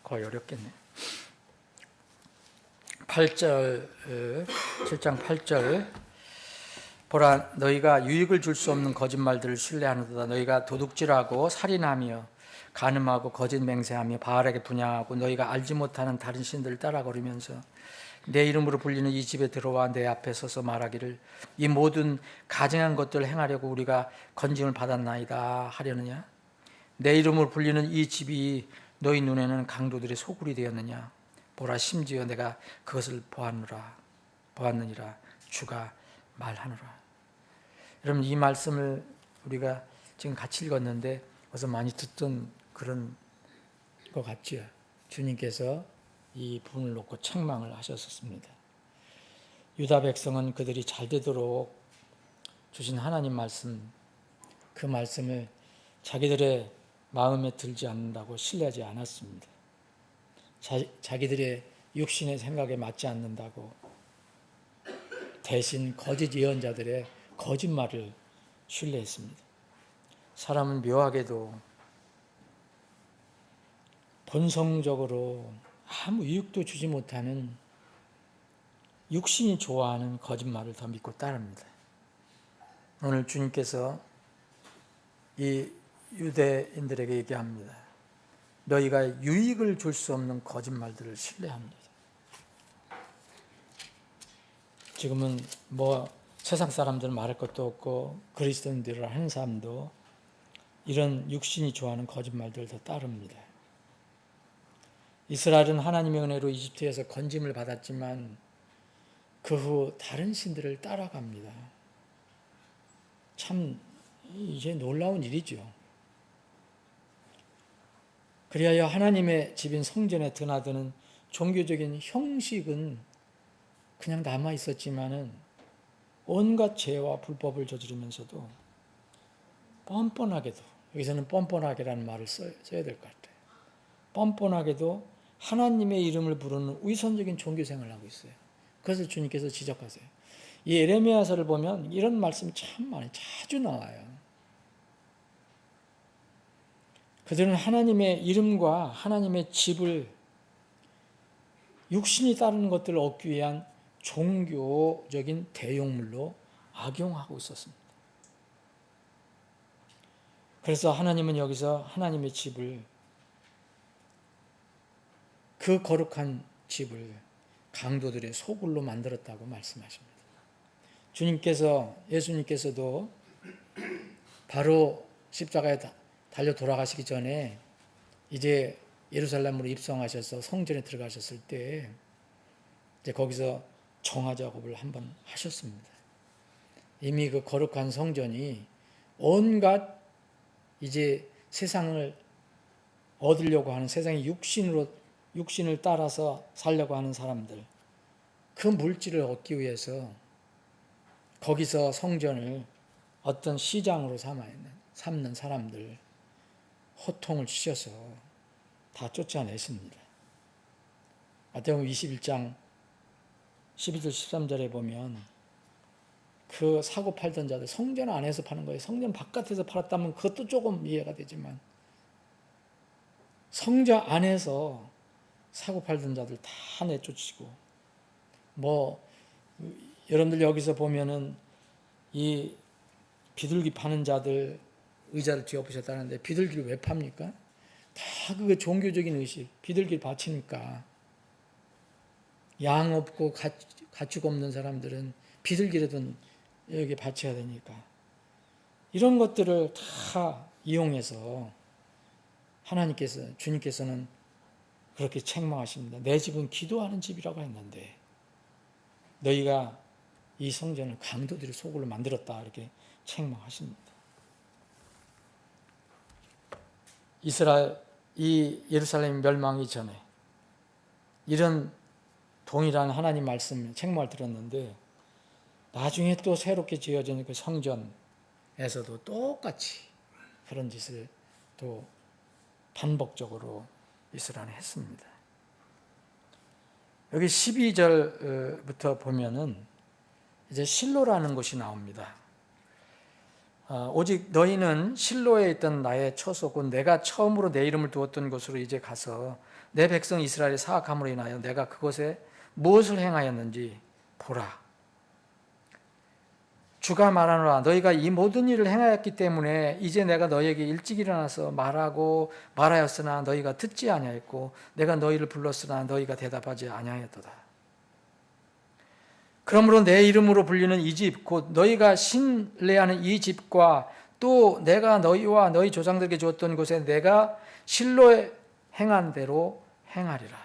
거의 어렵겠네. 8절, 7장 8절. 보라, 너희가 유익을 줄 수 없는 거짓말들을 신뢰하는도다. 너희가 도둑질하고 살인하며 간음하고 거짓 맹세하며 바알에게 분향하고 너희가 알지 못하는 다른 신들을 따라 걸으면서 내 이름으로 불리는 이 집에 들어와 내 앞에 서서 말하기를 이 모든 가증한 것들을 행하려고 우리가 건짐을 받았나이다 하려느냐? 내 이름으로 불리는 이 집이 너희 눈에는 강도들의 소굴이 되었느냐? 보라, 심지어 내가 그것을 보았느니라 주가 말하노라. 여러분, 이 말씀을 우리가 지금 같이 읽었는데 어서 많이 듣던 그런 것 같지요. 주님께서 이 부분을 놓고 책망을 하셨었습니다. 유다 백성은 그들이 잘 되도록 주신 하나님 말씀, 그 말씀을 자기들의 마음에 들지 않는다고 신뢰하지 않았습니다. 자기들의 육신의 생각에 맞지 않는다고 대신 거짓 예언자들의 거짓말을 신뢰했습니다. 사람은 묘하게도 본성적으로 아무 유익도 주지 못하는 육신이 좋아하는 거짓말을 더 믿고 따릅니다. 오늘 주님께서 이 유대인들에게 얘기합니다. 너희가 유익을 줄 수 없는 거짓말들을 신뢰합니다. 지금은 세상 사람들은 말할 것도 없고 그리스도인들을 하는 사람도 이런 육신이 좋아하는 거짓말들을 더 따릅니다. 이스라엘은 하나님의 은혜로 이집트에서 건짐을 받았지만 그 후 다른 신들을 따라갑니다. 참 이제 놀라운 일이죠. 그리하여 하나님의 집인 성전에 드나드는 종교적인 형식은 그냥 남아 있었지만은 온갖 죄와 불법을 저지르면서도 뻔뻔하게도, 여기서는 뻔뻔하게라는 말을 써야 될 것 같아요. 뻔뻔하게도 하나님의 이름을 부르는 위선적인 종교 생활을 하고 있어요. 그래서 주님께서 지적하세요. 이 예레미야서를 보면 이런 말씀이 참 많이 자주 나와요. 그들은 하나님의 이름과 하나님의 집을 육신이 따르는 것들을 얻기 위한 종교적인 대용물로 악용하고 있었습니다. 그래서 하나님은 여기서 하나님의 집을, 그 거룩한 집을 강도들의 소굴로 만들었다고 말씀하십니다. 예수님께서도 바로 십자가에 달려 돌아가시기 전에 이제 예루살렘으로 입성하셔서 성전에 들어가셨을 때 이제 거기서 정화 작업을 한번 하셨습니다. 이미 그 거룩한 성전이 온갖 이제 세상을 얻으려고 하는, 세상의 육신을 따라서 살려고 하는 사람들, 그 물질을 얻기 위해서 거기서 성전을 어떤 시장으로 삼는 사람들 호통을 치셔서 다 쫓아내십니다. 마태복음 21장 12절 13절에 보면 그 사고 팔던 자들, 성전 안에서 파는 거예요. 성전 바깥에서 팔았다면 그것도 조금 이해가 되지만 성전 안에서 사고 팔던 자들 다 내쫓으시고, 여러분들 여기서 보면은 이 비둘기 파는 자들 의자를 뒤엎으셨다는데 비둘기를 왜 팝니까? 다 그게 종교적인 의식, 비둘기를 바치니까. 양 없고 가축 없는 사람들은 비둘기라도 여기 바쳐야 되니까. 이런 것들을 다 이용해서 주님께서는 그렇게 책망하십니다. 내 집은 기도하는 집이라고 했는데 너희가 이 성전을 강도들의 소굴로 만들었다, 이렇게 책망하십니다. 이 예루살렘 멸망이 전에 이런 동일한 하나님 말씀 책망을 들었는데 나중에 또 새롭게 지어진 그 성전에서도 똑같이 그런 짓을 또 반복적으로 이스라엘은 했습니다. 여기 12절부터 보면은 이제 실로라는 곳이 나옵니다. 오직 너희는 실로에 있던 나의 처소 곧 내가 처음으로 내 이름을 두었던 곳으로 이제 가서 내 백성 이스라엘의 사악함으로 인하여 내가 그곳에 무엇을 행하였는지 보라. 주가 말하노라 너희가 이 모든 일을 행하였기 때문에 이제 내가 너희에게 일찍 일어나서 말하였으나 너희가 듣지 아니하였고 내가 너희를 불렀으나 너희가 대답하지 아니하였도다. 그러므로 내 이름으로 불리는 이 집 곧 너희가 신뢰하는 이 집과 또 내가 너희와 너희 조상들에게 주었던 곳에 내가 실로에 행한 대로 행하리라.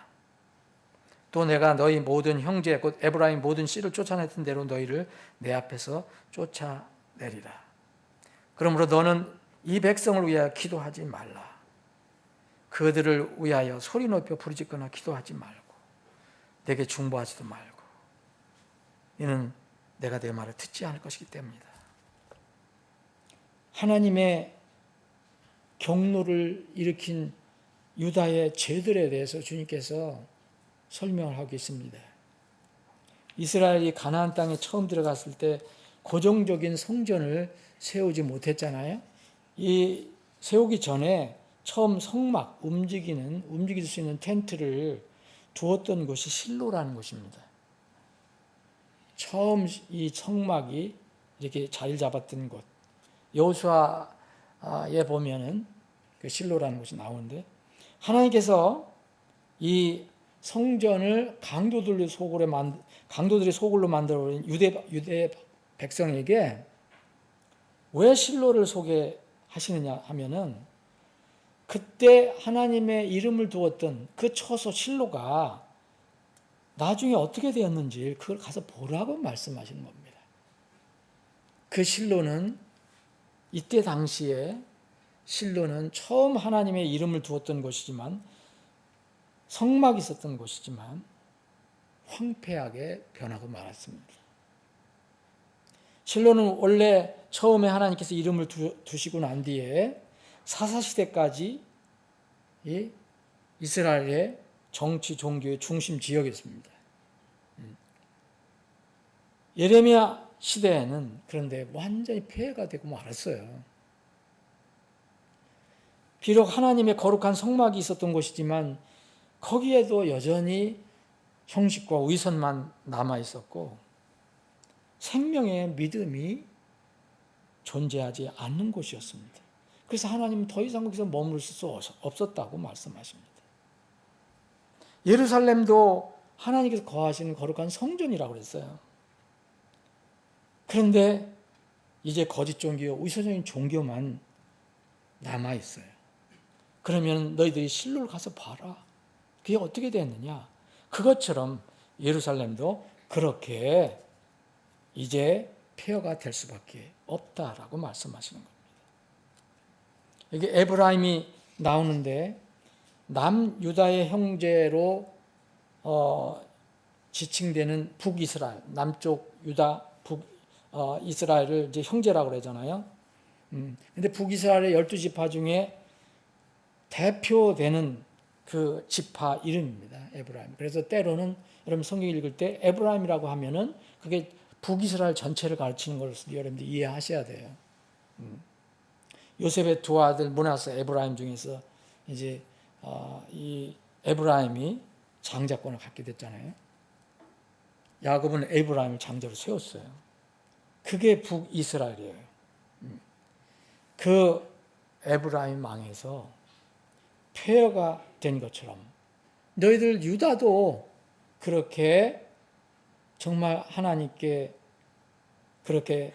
또 내가 너희 모든 형제 곧 에브라임 모든 씨를 쫓아냈던 대로 너희를 내 앞에서 쫓아내리라. 그러므로 너는 이 백성을 위하여 기도하지 말라. 그들을 위하여 소리 높여 부르짖거나 기도하지 말고 내게 중보하지도 말고 이는 내가 내 말을 듣지 않을 것이기 때문이다. 하나님의 경로를 일으킨 유다의 죄들에 대해서 주님께서 설명을 하고 있습니다. 이스라엘이 가나안 땅에 처음 들어갔을 때 고정적인 성전을 세우지 못했잖아요. 이 세우기 전에 처음 성막 움직일 수 있는 텐트를 두었던 곳이 실로라는 곳입니다. 처음 이 성막이 이렇게 자리 잡았던 곳, 여호수아에 보면은 그 실로라는 곳이 나오는데 하나님께서 이 성전을 강도들이 소굴로 만들어버린 유대 백성에게 왜 실로를 소개하시느냐 하면은 그때 하나님의 이름을 두었던 그 처소 실로가 나중에 어떻게 되었는지 그걸 가서 보라고 말씀하시는 겁니다. 그 실로는 이때 당시에 실로는 처음 하나님의 이름을 두었던 곳이지만 성막이 있었던 곳이지만 황폐하게 변하고 말았습니다. 실로는 원래 처음에 하나님께서 이름을 두시고 난 뒤에 사사시대까지 이스라엘의 정치, 종교의 중심 지역이었습니다. 예레미야 시대에는 그런데 완전히 폐해가 되고 말았어요. 비록 하나님의 거룩한 성막이 있었던 곳이지만 거기에도 여전히 형식과 위선만 남아있었고 생명의 믿음이 존재하지 않는 곳이었습니다. 그래서 하나님은 더 이상 거기서 머물 수 없었다고 말씀하십니다. 예루살렘도 하나님께서 거하시는 거룩한 성전이라고 그랬어요. 그런데 이제 거짓 종교, 위선적인 종교만 남아있어요. 그러면 너희들이 실로를 가서 봐라. 그게 어떻게 됐느냐? 그것처럼 예루살렘도 그렇게 이제 폐허가 될 수밖에 없다라고 말씀하시는 겁니다. 여기 에브라임이 나오는데 남유다의 형제로 지칭되는 북이스라엘, 남쪽 유다, 북이스라엘을 이제 형제라고 그러잖아요. 근데 북이스라엘의 12지파 중에 대표되는 그 지파 이름입니다. 에브라임. 그래서 때로는 여러분 성경 읽을 때 에브라임이라고 하면은 그게 북이스라엘 전체를 가르치는 것을 여러분들 이해하셔야 돼요. 요셉의 두 아들 므낫세 에브라임 중에서 이제 이 에브라임이 장자권을 갖게 됐잖아요. 야곱은 에브라임을 장자로 세웠어요. 그게 북이스라엘이에요. 그 에브라임 망해서 폐허가 된 것처럼 너희들 유다도 그렇게 정말 하나님께 그렇게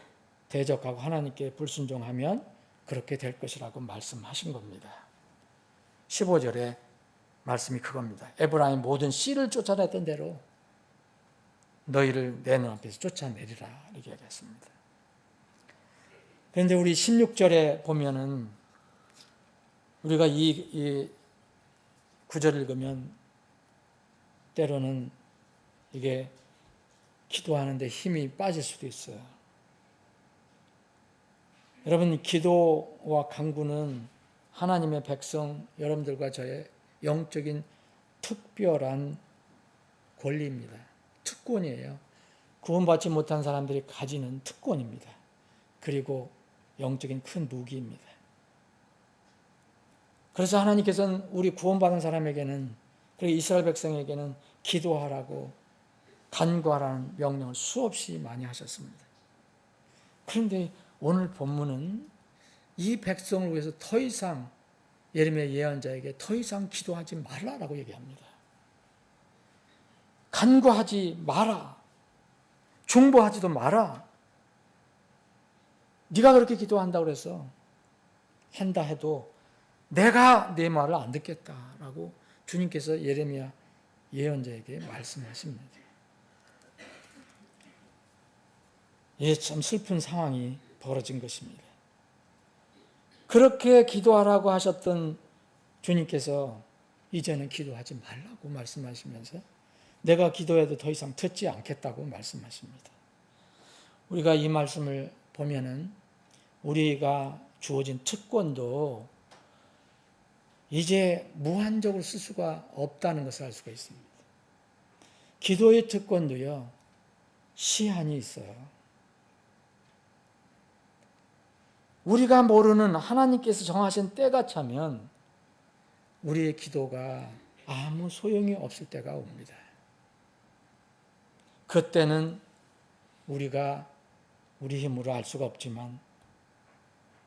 대적하고 하나님께 불순종하면 그렇게 될 것이라고 말씀하신 겁니다. 15절에 말씀이 그겁니다. 에브라임 모든 씨를 쫓아냈던 대로 너희를 내 눈앞에서 쫓아내리라 이렇게 얘기했습니다. 그런데 우리 16절에 보면은 우리가 이 구절을 읽으면 때로는 이게 기도하는데 힘이 빠질 수도 있어요. 여러분, 기도와 간구는 하나님의 백성 여러분들과 저의 영적인 특별한 권리입니다. 특권이에요. 구원받지 못한 사람들이 가지는 특권입니다. 그리고 영적인 큰 무기입니다. 그래서 하나님께서는 우리 구원받은 사람에게는, 그리고 이스라엘 백성에게는 기도하라고, 간구하라는 명령을 수없이 많이 하셨습니다. 그런데 오늘 본문은 이 백성을 위해서 더 이상, 예레미야 예언자에게 더 이상 기도하지 말라라고 얘기합니다. 간구하지 마라. 중보하지도 마라. 네가 그렇게 기도한다고 해서 한다 해도 내가 내 말을 안 듣겠다라고 주님께서 예레미야 예언자에게 말씀하십니다. 예, 참 슬픈 상황이 벌어진 것입니다. 그렇게 기도하라고 하셨던 주님께서 이제는 기도하지 말라고 말씀하시면서 내가 기도해도 더 이상 듣지 않겠다고 말씀하십니다. 우리가 이 말씀을 보면은 우리가 주어진 특권도 이제 무한적으로 쓸 수가 없다는 것을 알 수가 있습니다. 기도의 특권도요, 시한이 있어요. 우리가 모르는 하나님께서 정하신 때가 차면 우리의 기도가 아무 소용이 없을 때가 옵니다. 그때는 우리가 우리 힘으로 알 수가 없지만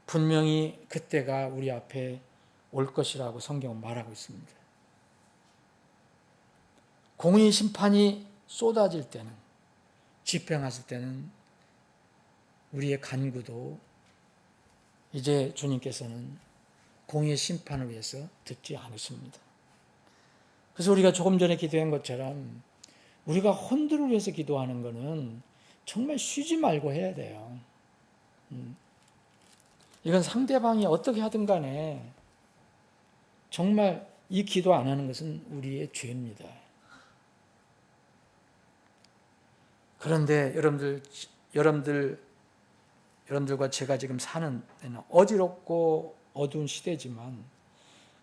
분명히 그때가 우리 앞에 올 것이라고 성경은 말하고 있습니다. 공의 심판이 쏟아질 때는, 집행하실 때는 우리의 간구도 이제 주님께서는 공의의 심판을 위해서 듣지 않으십니다. 그래서 우리가 조금 전에 기도한 것처럼 우리가 혼들을 위해서 기도하는 것은 정말 쉬지 말고 해야 돼요. 이건 상대방이 어떻게 하든 간에 정말 이 기도 안 하는 것은 우리의 죄입니다. 그런데 여러분들과 제가 지금 사는 데는 어지럽고 어두운 시대지만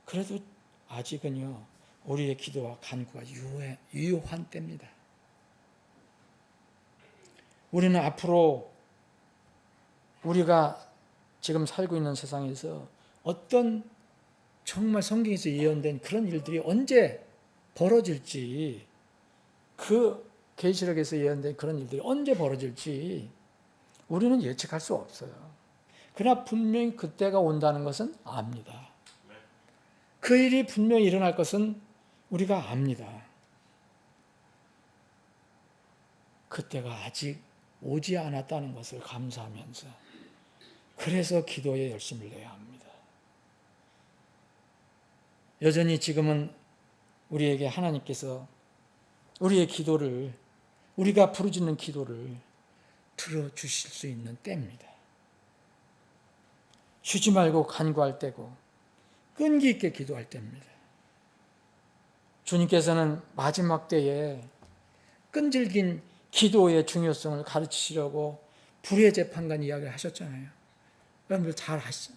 그래도 아직은요, 우리의 기도와 간구가 유효한 때입니다. 우리는 앞으로 우리가 지금 살고 있는 세상에서 어떤 정말 성경에서 예언된 그런 일들이 언제 벌어질지, 그 계시록에서 예언된 그런 일들이 언제 벌어질지 우리는 예측할 수 없어요. 그러나 분명히 그때가 온다는 것은 압니다. 그 일이 분명히 일어날 것은 우리가 압니다. 그때가 아직 오지 않았다는 것을 감사하면서, 그래서 기도에 열심을 내야 합니다. 여전히 지금은 우리에게 하나님께서 우리의 기도를, 우리가 부르짖는 기도를 들어주실 수 있는 때입니다. 쉬지 말고 간구할 때고 끈기 있게 기도할 때입니다. 주님께서는 마지막 때에 끈질긴 기도의 중요성을 가르치시려고 불의 재판관 이야기를 하셨잖아요. 여러분들 잘 아시죠?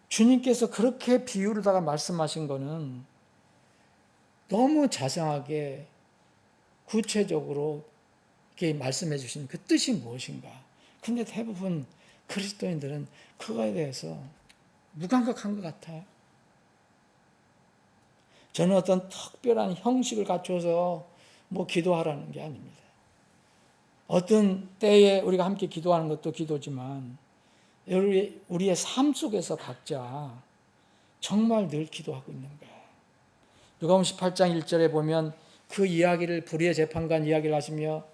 주님께서 그렇게 비유로다가 말씀하신 거는 너무 자세하게 구체적으로 이렇게 말씀해 주신 그 뜻이 무엇인가. 근데 대부분 그리스도인들은 그거에 대해서 무감각한 것 같아요. 저는 어떤 특별한 형식을 갖춰서 기도하라는 게 아닙니다. 어떤 때에 우리가 함께 기도하는 것도 기도지만 우리의 삶 속에서 각자 정말 늘 기도하고 있는 거예요. 누가복음 18장 1절에 보면 그 이야기를, 불의의 재판관 이야기를 하시며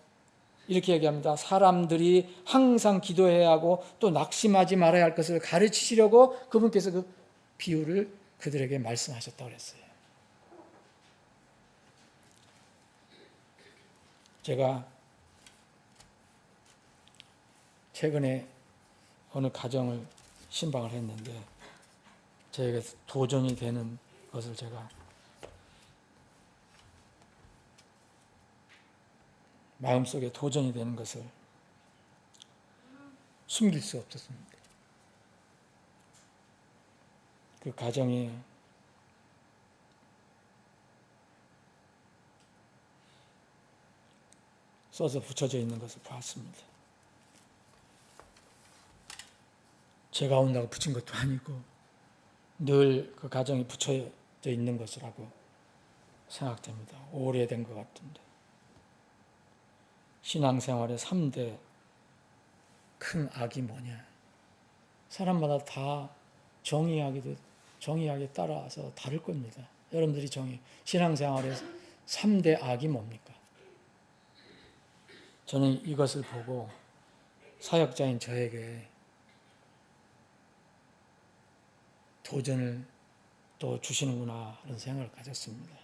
이렇게 얘기합니다. 사람들이 항상 기도해야 하고 또 낙심하지 말아야 할 것을 가르치시려고 그분께서 그 비유를 그들에게 말씀하셨다고 그랬어요. 제가 최근에 어느 가정을 신방을 했는데 저에게 도전이 되는 것을 제가 마음속에 도전이 되는 것을 숨길 수 없었습니다. 그 가정이 써서 붙여져 있는 것을 봤습니다. 제가 온다고 붙인 것도 아니고 늘 그 가정이 붙여져 있는 것이라고 생각됩니다. 오래된 것 같은데. 신앙생활의 3대 큰 악이 뭐냐? 사람마다 다 정의하게 따라서 다를 겁니다. 여러분들이 신앙생활의 3대 악이 뭡니까? 저는 이것을 보고 사역자인 저에게 도전을 또 주시는구나 하는 생각을 가졌습니다.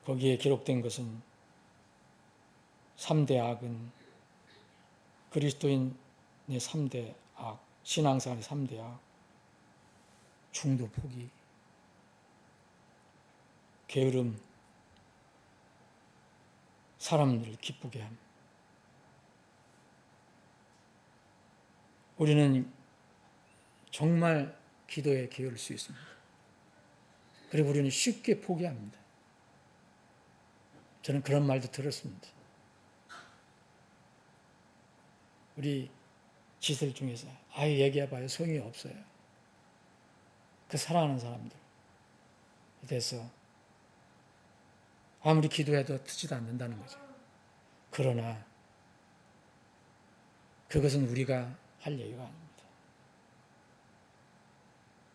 거기에 기록된 것은 3대 악은 그리스도인의 3대 악, 신앙생활의 3대 악, 중도 포기, 게으름, 사람들을 기쁘게 함. 우리는 정말 기도에 게으를 수 있습니다. 그리고 우리는 쉽게 포기합니다. 저는 그런 말도 들었습니다. 우리 지들 중에서 아예 얘기해봐요. 소용이 없어요. 그 사랑하는 사람들. 그래서 아무리 기도해도 듣지도 않는다는 거죠. 그러나 그것은 우리가 할 얘기가 아닙니다.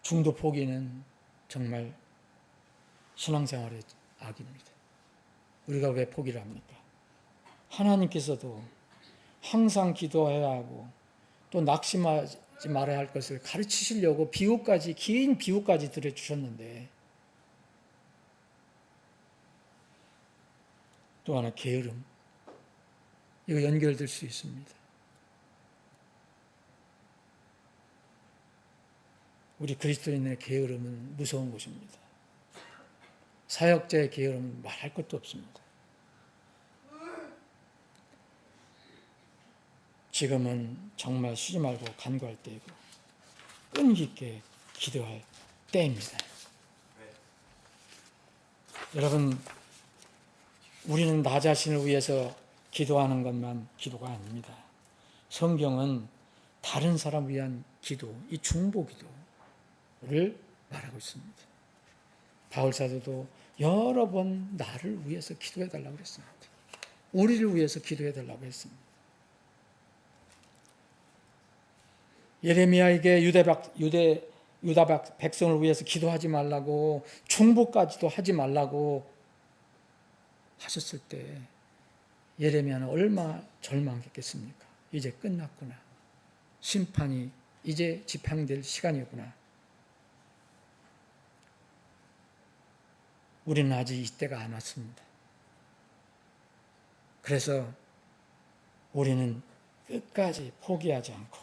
중도 포기는 정말 신앙생활의 악입니다. 우리가 왜 포기를 합니까? 하나님께서도 항상 기도해야 하고 또 낙심하지 말아야 할 것을 가르치시려고 긴 비유까지 들어주셨는데 또 하나 게으름. 이거 연결될 수 있습니다. 우리 그리스도인의 게으름은 무서운 것입니다. 사역자의 게으름은 말할 것도 없습니다. 지금은 정말 쉬지 말고 간구할 때이고 끈기 있게 기도할 때입니다. 여러분, 우리는 나 자신을 위해서 기도하는 것만 기도가 아닙니다. 성경은 다른 사람을 위한 기도, 이 중보 기도를 말하고 있습니다. 바울 사도도 여러 번 나를 위해서 기도해 달라고 그랬습니다. 우리를 위해서 기도해 달라고 했습니다. 예레미야에게 유다 백성을 위해서 기도하지 말라고 중보까지도 하지 말라고 하셨을 때 예레미야는 얼마나 절망했겠습니까? 이제 끝났구나. 심판이 이제 집행될 시간이구나. 우리는 아직 이때가 안 왔습니다. 그래서 우리는 끝까지 포기하지 않고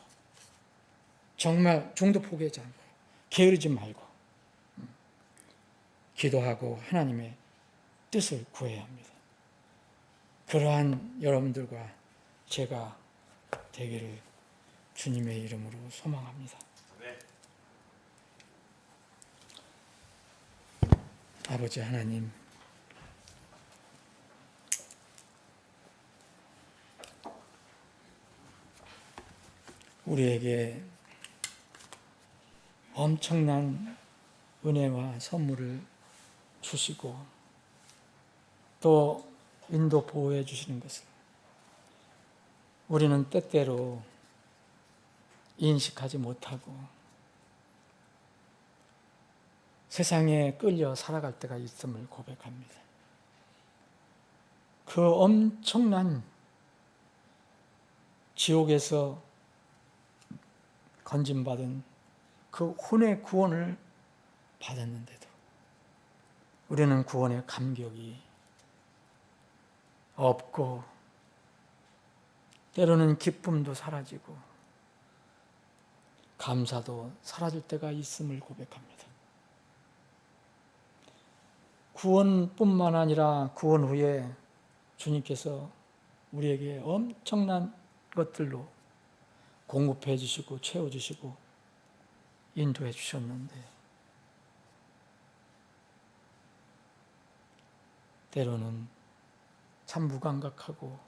정말 중도 포기하지 않고 게으르지 말고 기도하고 하나님의 뜻을 구해야 합니다. 그러한 여러분들과 제가 되기를 주님의 이름으로 소망합니다. 아버지 하나님, 우리에게 엄청난 은혜와 선물을 주시고 또 인도 보호해 주시는 것을 우리는 때때로 인식하지 못하고 세상에 끌려 살아갈 때가 있음을 고백합니다. 그 엄청난 지옥에서 건진받은 그 혼의 구원을 받았는데도 우리는 구원의 감격이 없고 때로는 기쁨도 사라지고 감사도 사라질 때가 있음을 고백합니다. 구원뿐만 아니라 구원 후에 주님께서 우리에게 엄청난 것들로 공급해 주시고 채워주시고 인도해 주셨는데 때로는 참 무감각하고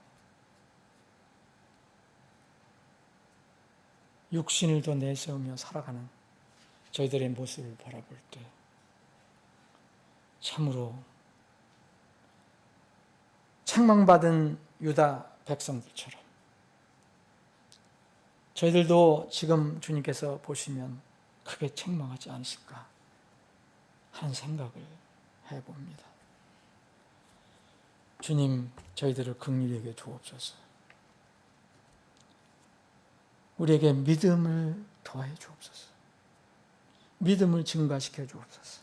육신을 더 내세우며 살아가는 저희들의 모습을 바라볼 때 참으로 책망받은 유다 백성들처럼 저희들도 지금 주님께서 보시면 크게 책망하지 않으실까 하는 생각을 해봅니다. 주님, 저희들을 긍휼히 여겨 주옵소서. 우리에게 믿음을 더해 주옵소서. 믿음을 증가시켜 주옵소서.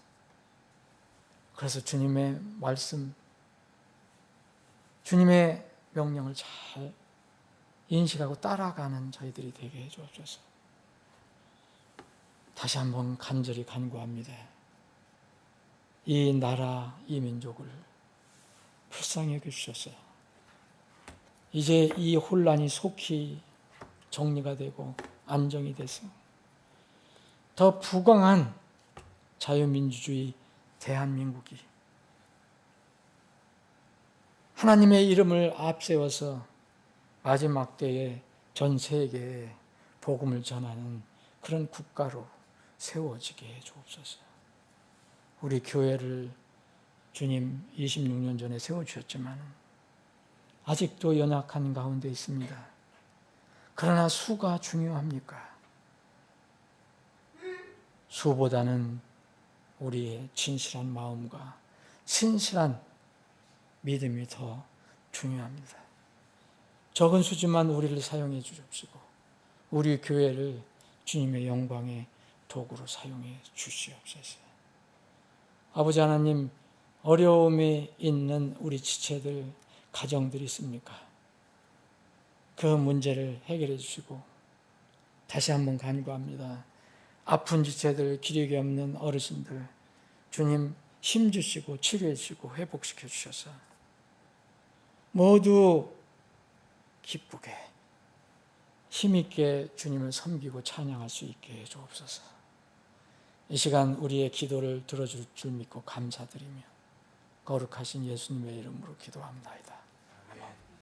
그래서 주님의 말씀, 주님의 명령을 잘 인식하고 따라가는 저희들이 되게 해 주옵소서. 다시 한번 간절히 간구합니다. 이 나라, 이 민족을 불쌍히 여겨주셔서 이제 이 혼란이 속히 정리가 되고 안정이 돼서 더 부강한 자유민주주의 대한민국이 하나님의 이름을 앞세워서 마지막 때에 전 세계에 복음을 전하는 그런 국가로 세워지게 해 주옵소서. 우리 교회를 주님 26년 전에 세워주셨지만 아직도 연약한 가운데 있습니다. 그러나 수가 중요합니까? 수보다는 우리의 진실한 마음과 신실한 믿음이 더 중요합니다. 적은 수지만 우리를 사용해 주십시고 우리 교회를 주님의 영광의 도구로 사용해 주시옵소서. 아버지 하나님, 어려움이 있는 우리 지체들, 가정들이 있습니까? 그 문제를 해결해 주시고 다시 한번 간구합니다. 아픈 지체들, 기력이 없는 어르신들, 주님 힘 주시고 치료해 주시고 회복시켜 주셔서 모두 기쁘게 힘있게 주님을 섬기고 찬양할 수 있게 해 주옵소서. 이 시간 우리의 기도를 들어줄 줄 믿고 감사드리며 거룩하신 예수님의 이름으로 기도합니다.